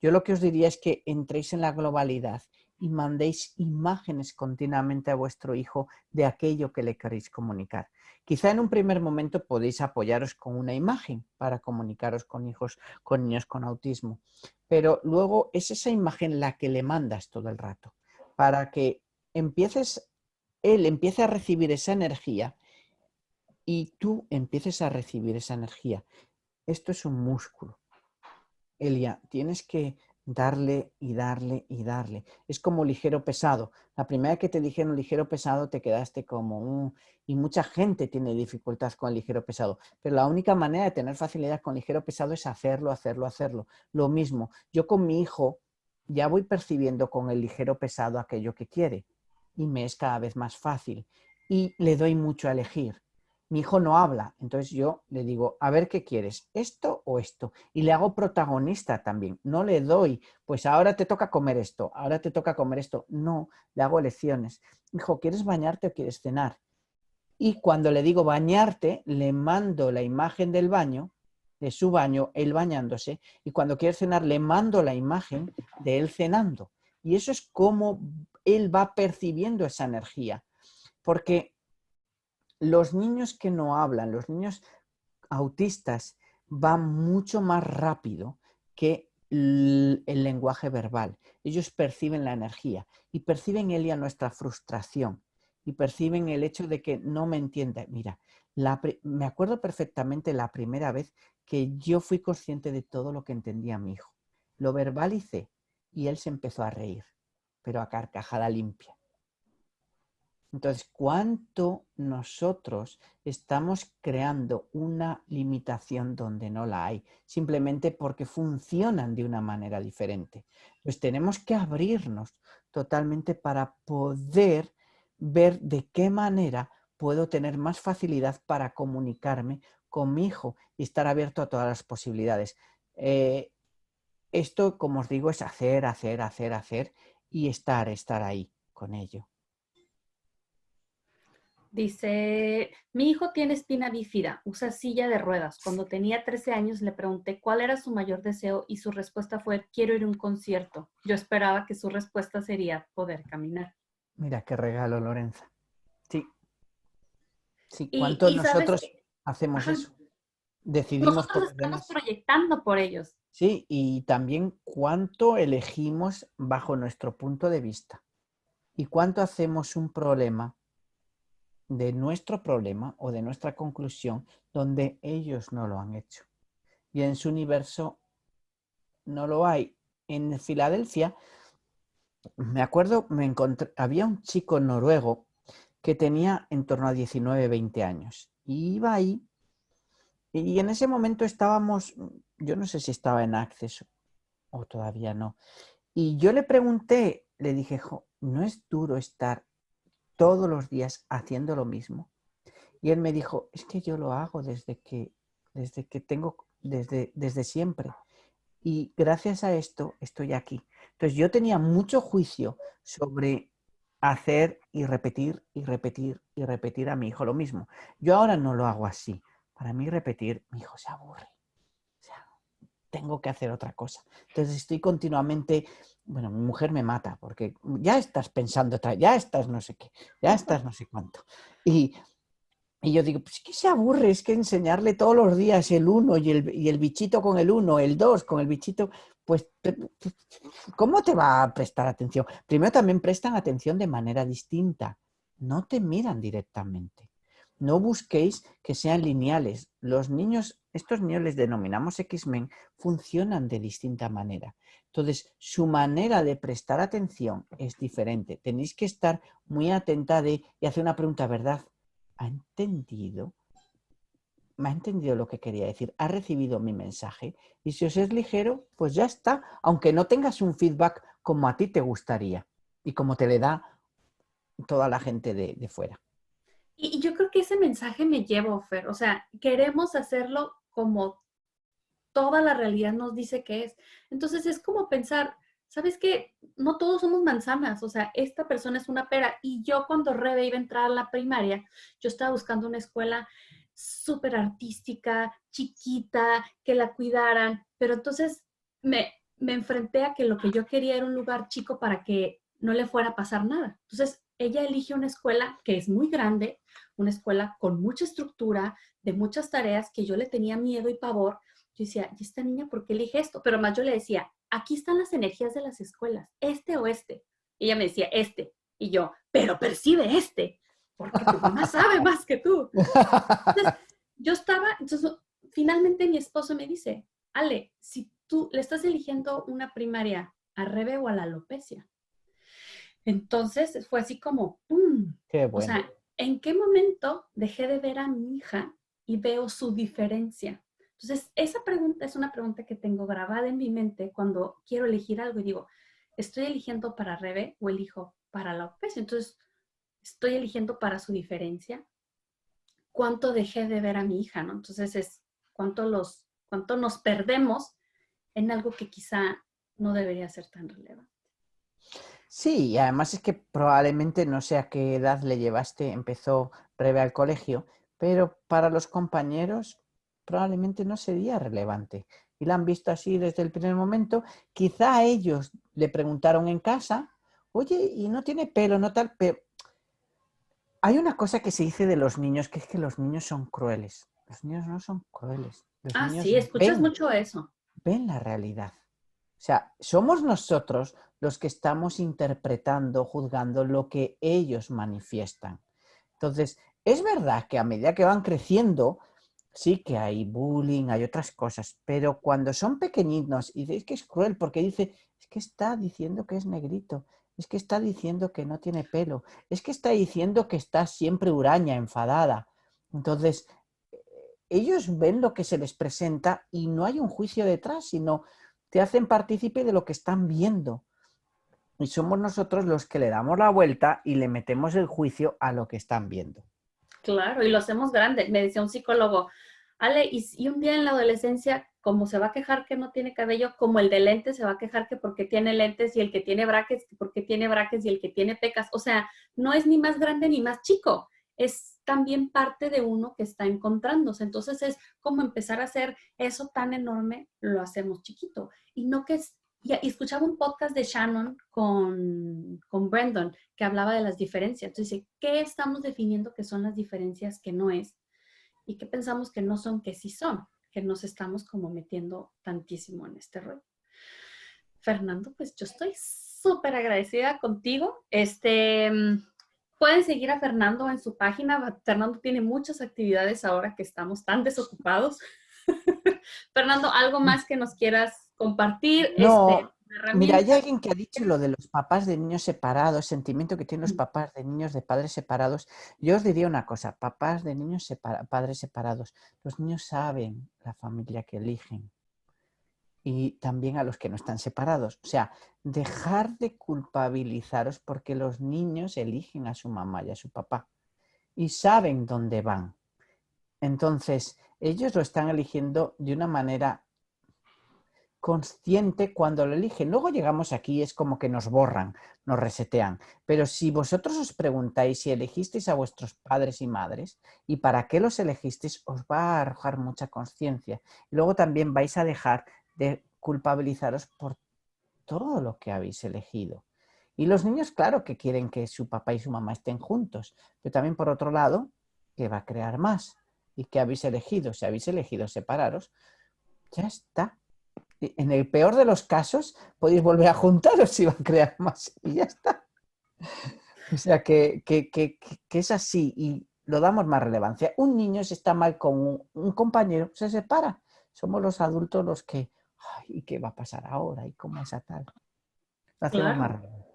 Yo lo que os diría es que entréis en la globalidad y mandéis imágenes continuamente a vuestro hijo de aquello que le queréis comunicar. Quizá en un primer momento podéis apoyaros con una imagen para comunicaros con hijos, con niños con autismo, pero luego es esa imagen la que le mandas todo el rato para que él empiece a recibir esa energía y tú empieces a recibir esa energía. Esto es un músculo. Elia, tienes que darle y darle y darle. Es como ligero pesado. La primera vez que te dijeron ligero pesado te quedaste como y mucha gente tiene dificultad con el ligero pesado, pero la única manera de tener facilidad con ligero pesado es hacerlo, hacerlo, hacerlo. Lo mismo, yo con mi hijo ya voy percibiendo con el ligero pesado aquello que quiere y me es cada vez más fácil y le doy mucho a elegir. Mi hijo no habla, entonces yo le digo, a ver qué quieres, esto o esto. Y le hago protagonista también. No le doy, pues ahora te toca comer esto, ahora te toca comer esto. No, le hago elecciones. Hijo, ¿quieres bañarte o quieres cenar? Y cuando le digo bañarte, le mando la imagen del baño, de su baño, él bañándose. Y cuando quiere cenar, le mando la imagen de él cenando. Y eso es como él va percibiendo esa energía. Porque los niños que no hablan, los niños autistas, van mucho más rápido que el lenguaje verbal. Ellos perciben la energía y perciben, Elia, nuestra frustración y perciben el hecho de que no me entiende. Mira, me acuerdo perfectamente la primera vez que yo fui consciente de todo lo que entendía mi hijo. Lo verbalicé y él se empezó a reír, pero a carcajada limpia. Entonces, ¿cuánto nosotros estamos creando una limitación donde no la hay? Simplemente porque funcionan de una manera diferente. Pues tenemos que abrirnos totalmente para poder ver de qué manera puedo tener más facilidad para comunicarme con mi hijo y estar abierto a todas las posibilidades. Esto, como os digo, es hacer, hacer, hacer, hacer y estar ahí con ello. Dice, mi hijo tiene espina bífida, usa silla de ruedas. Cuando tenía 13 años le pregunté cuál era su mayor deseo y su respuesta fue, quiero ir a un concierto. Yo esperaba que su respuesta sería poder caminar. Mira qué regalo, Lorenza. Sí, sí. ¿Cuánto Y sabes nosotros que, hacemos ajá, eso? Decidimos por nosotros los estamos demás. proyectando por ellos. Sí, y también cuánto elegimos bajo nuestro punto de vista. Y cuánto hacemos un problema de nuestro problema o de nuestra conclusión donde ellos no lo han hecho. Y en su universo no lo hay. En Filadelfia, me acuerdo, había un chico noruego que tenía en torno a 19, 20 años. Y iba ahí y en ese momento estábamos, yo no sé si estaba en Access o todavía no. Y yo le pregunté, le dije, ¿no es duro estar todos los días haciendo lo mismo? Y él me dijo, es que yo lo hago desde que tengo, desde siempre. Y gracias a esto estoy aquí. Entonces yo tenía mucho juicio sobre hacer y repetir y repetir y repetir a mi hijo lo mismo. Yo ahora no lo hago así. Para mí repetir, mi hijo se aburre. O sea, tengo que hacer otra cosa. Entonces estoy continuamente, bueno, mi mujer me mata porque ya estás pensando, ya estás no sé qué, ya estás no sé cuánto. Y yo digo, pues que se aburre, es que enseñarle todos los días el uno y el bichito con el uno, el dos con el bichito, pues, ¿cómo te va a prestar atención? Primero también prestan atención de manera distinta, no te miran directamente. No busquéis que sean lineales. Los niños, estos niños les denominamos X-Men, funcionan de distinta manera. Entonces, su manera de prestar atención es diferente. Tenéis que estar muy atenta y hacer una pregunta, ¿verdad? ¿Ha entendido? ¿Me ha entendido lo que quería decir? ¿Ha recibido mi mensaje? Y si os es ligero, pues ya está, aunque no tengas un feedback como a ti te gustaría y como te le da toda la gente de fuera. Y yo creo que ese mensaje me lleva, Fer. O sea, queremos hacerlo como toda la realidad nos dice que es. Entonces es como pensar, ¿sabes qué? No todos somos manzanas, o sea, esta persona es una pera. Y yo cuando Rebe iba a entrar a la primaria, yo estaba buscando una escuela súper artística, chiquita, que la cuidaran, pero entonces me enfrenté a que lo que yo quería era un lugar chico para que no le fuera a pasar nada. Entonces ella elige una escuela que es muy grande, una escuela con mucha estructura, de muchas tareas que yo le tenía miedo y pavor. Yo decía, ¿y esta niña por qué elige esto? Pero más yo le decía, aquí están las energías de las escuelas, este o este. Y ella me decía, este. Y yo, pero percibe este, porque tu mamá sabe más que tú. Entonces, yo estaba, entonces, finalmente mi esposo me dice, Ale, si tú le estás eligiendo una primaria a Rebe o a la alopecia. Entonces, fue así como, ¡pum! Qué O bueno. sea, ¿en qué momento dejé de ver a mi hija y veo su diferencia? Entonces, esa pregunta es una pregunta que tengo grabada en mi mente cuando quiero elegir algo y digo, ¿estoy eligiendo para Rebe o elijo para la alopecia? Entonces, ¿estoy eligiendo para su diferencia? ¿Cuánto dejé de ver a mi hija, no? Entonces, es cuánto nos perdemos en algo que quizá no debería ser tan relevante. Sí, y además es que probablemente no sé a qué edad le llevaste, empezó Rebe al colegio, pero para los compañeros probablemente no sería relevante. Y la han visto así desde el primer momento. Quizá ellos le preguntaron en casa, oye, y no tiene pelo, no tal, pero hay una cosa que se dice de los niños, que es que los niños son crueles. Los niños no son crueles. Los Ah, niños sí, escuchas mucho eso. ven la realidad. O sea, somos nosotros los que estamos interpretando, juzgando lo que ellos manifiestan. Entonces, es verdad que a medida que van creciendo, sí que hay bullying, hay otras cosas, pero cuando son pequeñitos y dices que es cruel porque dice, es que está diciendo que es negrito, es que está diciendo que no tiene pelo, es que está diciendo que está siempre huraña, enfadada. Entonces, ellos ven lo que se les presenta y no hay un juicio detrás, sino te hacen partícipe de lo que están viendo. Y somos nosotros los que le damos la vuelta y le metemos el juicio a lo que están viendo. Claro, y lo hacemos grande. Me decía un psicólogo, Ale, y un día en la adolescencia, como se va a quejar que no tiene cabello, como el de lentes se va a quejar que porque tiene lentes y el que tiene brackets, porque tiene brackets y el que tiene pecas. O sea, no es ni más grande ni más chico, es también parte de uno que está encontrándose. Entonces es como empezar a hacer eso tan enorme, lo hacemos chiquito. Y no que es, y escuchaba un podcast de Shannon con Brandon que hablaba de las diferencias. Entonces dice, ¿qué estamos definiendo que son las diferencias que no es? ¿Y qué pensamos que no son que sí son? Que nos estamos como metiendo tantísimo en este rollo. Fernando, pues yo estoy súper agradecida contigo. Pueden seguir a Fernando en su página. Fernando tiene muchas actividades ahora que estamos tan desocupados. Fernando, ¿algo más que nos quieras compartir? No, mira, hay Herramientas. alguien que ha dicho lo de los papás de niños separados, sentimiento que tienen los papás de niños de padres separados. Yo os diría una cosa, papás de niños padres separados. Los niños saben la familia que eligen y también a los que no están separados. O sea, dejar de culpabilizaros porque los niños eligen a su mamá y a su papá y saben dónde van. Entonces, ellos lo están eligiendo de una manera consciente cuando lo eligen. Luego llegamos aquí, es como que nos borran, nos resetean. Pero si vosotros os preguntáis si elegisteis a vuestros padres y madres y para qué los elegisteis, os va a arrojar mucha conciencia. Y luego también vais a dejar de culpabilizaros por todo lo que habéis elegido. Y los niños, claro que quieren que su papá y su mamá estén juntos, pero también por otro lado, que va a crear más. ¿Y qué habéis elegido? Si habéis elegido separaros, ya está. En el peor de los casos, podéis volver a juntaros si va a crear más y ya está. O sea, que es así y lo damos más relevancia. Un niño, si está mal con un compañero, se separa. Somos los adultos los que, ay, ¿y qué va a pasar ahora? ¿Y cómo es a tal? Lo hacemos más Claro. relevante.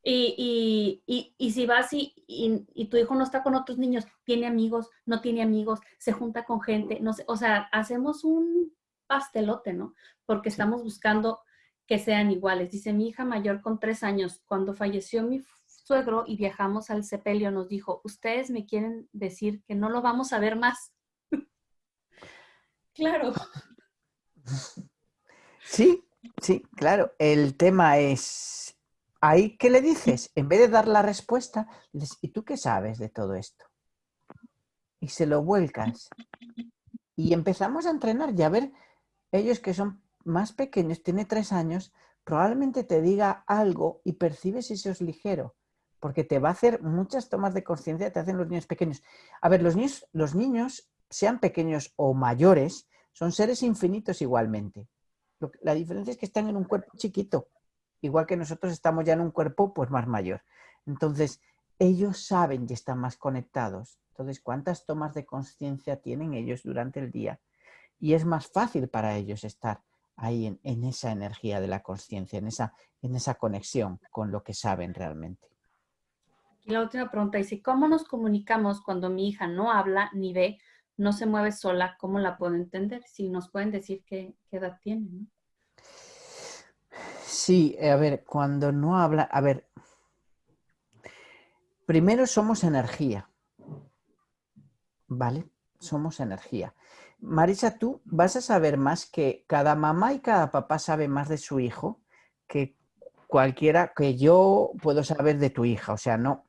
Y si vas y tu hijo no está con otros niños, tiene amigos, no tiene amigos, se junta con gente, no sé, o sea, hacemos un pastelote, ¿no? Porque Sí. estamos buscando que sean iguales. Dice mi hija mayor con 3 años, cuando falleció suegro y viajamos al sepelio, nos dijo, ustedes me quieren decir que no lo vamos a ver más. Claro. Sí, sí, claro. El tema es, ¿ahí qué le dices? En vez de dar la respuesta, le dices, ¿y tú qué sabes de todo esto? Y se lo vuelcas. Y empezamos a entrenar y a ver, ellos que son más pequeños, tiene 3 años, probablemente te diga algo y percibes si eso es ligero, porque te va a hacer muchas tomas de conciencia, te hacen los niños pequeños. A ver, los niños, sean pequeños o mayores, son seres infinitos igualmente. La diferencia es que están en un cuerpo chiquito, igual que nosotros estamos ya en un cuerpo pues más mayor. Entonces, ellos saben y están más conectados. Entonces, ¿cuántas tomas de conciencia tienen ellos durante el día? Y es más fácil para ellos estar ahí en esa energía de la conciencia, en esa conexión con lo que saben realmente. Y la última pregunta dice, ¿cómo nos comunicamos cuando mi hija no habla ni ve, no se mueve sola? ¿Cómo la puedo entender? Si nos pueden decir qué edad tiene, ¿no? Sí, a ver, cuando no habla, a ver, primero somos energía, ¿vale? Somos energía. Marisa, tú vas a saber más que cada mamá y cada papá sabe más de su hijo que cualquiera que yo puedo saber de tu hija. O sea, no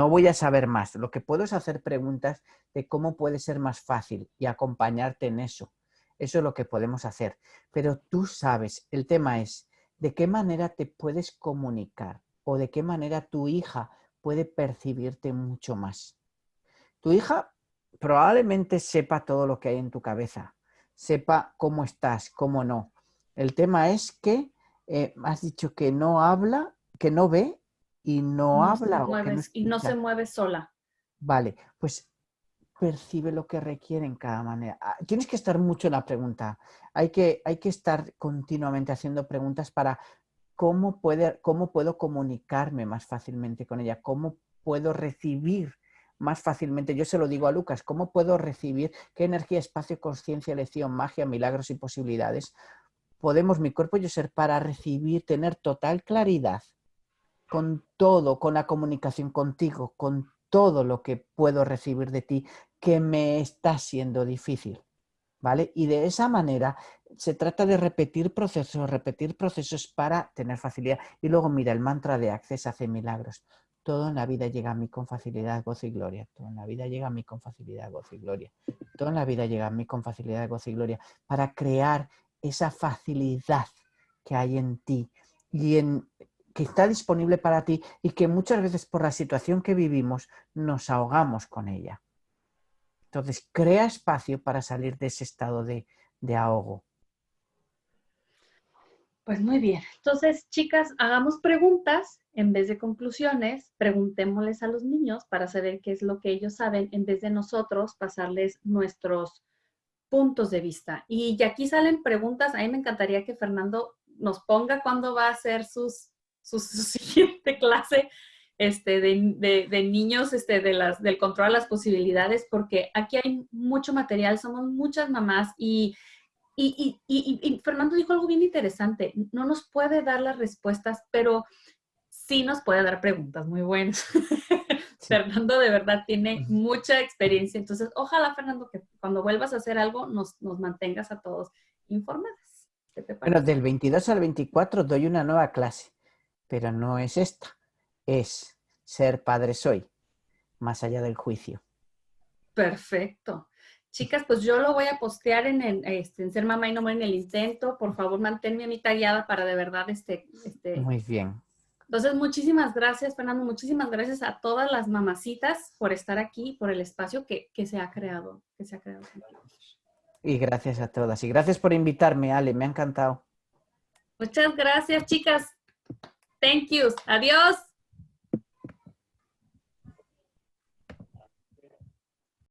voy a saber más. Lo que puedo es hacer preguntas de cómo puede ser más fácil y acompañarte en eso. Eso es lo que podemos hacer. Pero tú sabes, el tema es de qué manera te puedes comunicar o de qué manera tu hija puede percibirte mucho más. Tu hija probablemente sepa todo lo que hay en tu cabeza, sepa cómo estás, cómo no. El tema es que has dicho que no habla, que no ve y no No se habla o que mueve no y no se escucha. mueve sola. Vale, pues percibe lo que requiere en cada manera. Tienes que estar mucho en la pregunta. Hay que estar continuamente haciendo preguntas para cómo puedo comunicarme más fácilmente con ella, cómo puedo recibir más fácilmente. Yo se lo digo a Lucas, ¿cómo puedo recibir qué energía, espacio, conciencia, elección, magia, milagros y posibilidades podemos mi cuerpo y yo ser para recibir, tener total claridad con todo, con la comunicación contigo, con todo lo que puedo recibir de ti que me está siendo difícil, ¿vale? Y de esa manera se trata de repetir procesos para tener facilidad. Y luego mira, el mantra de Access hace milagros. Todo en la vida llega a mí con facilidad, gozo y gloria. Todo en la vida llega a mí con facilidad, gozo y gloria. Todo en la vida llega a mí con facilidad, gozo y gloria. Para crear esa facilidad que hay en ti y que está disponible para ti y que muchas veces por la situación que vivimos nos ahogamos con ella. Entonces, crea espacio para salir de ese estado de ahogo. Pues muy bien. Entonces, chicas, hagamos preguntas en vez de conclusiones. Preguntémosles a los niños para saber qué es lo que ellos saben en vez de nosotros pasarles nuestros puntos de vista. Y ya aquí salen preguntas. A mí me encantaría que Fernando nos ponga cuándo va a hacer su siguiente clase de niños, del control de las posibilidades, porque aquí hay mucho material, somos muchas mamás y Fernando dijo algo bien interesante, no nos puede dar las respuestas, pero sí nos puede dar preguntas muy buenas. Sí. Fernando de verdad tiene mucha experiencia, entonces ojalá, Fernando, que cuando vuelvas a hacer algo nos mantengas a todos informados. ¿Qué te Bueno, parece? del 22 al 24 doy una nueva clase, pero no es esta, es ser padre soy, más allá del juicio. Perfecto. Chicas, pues yo lo voy a postear en Ser Mamá y No Morir en el Intento. Por favor, manténme a mi tallada para de verdad Muy bien. Entonces, muchísimas gracias, Fernando. Muchísimas gracias a todas las mamacitas por estar aquí, por el espacio que se ha creado, contigo. Y gracias a todas. Y gracias por invitarme, Ale, me ha encantado. Muchas gracias, chicas. Thank you. Adiós.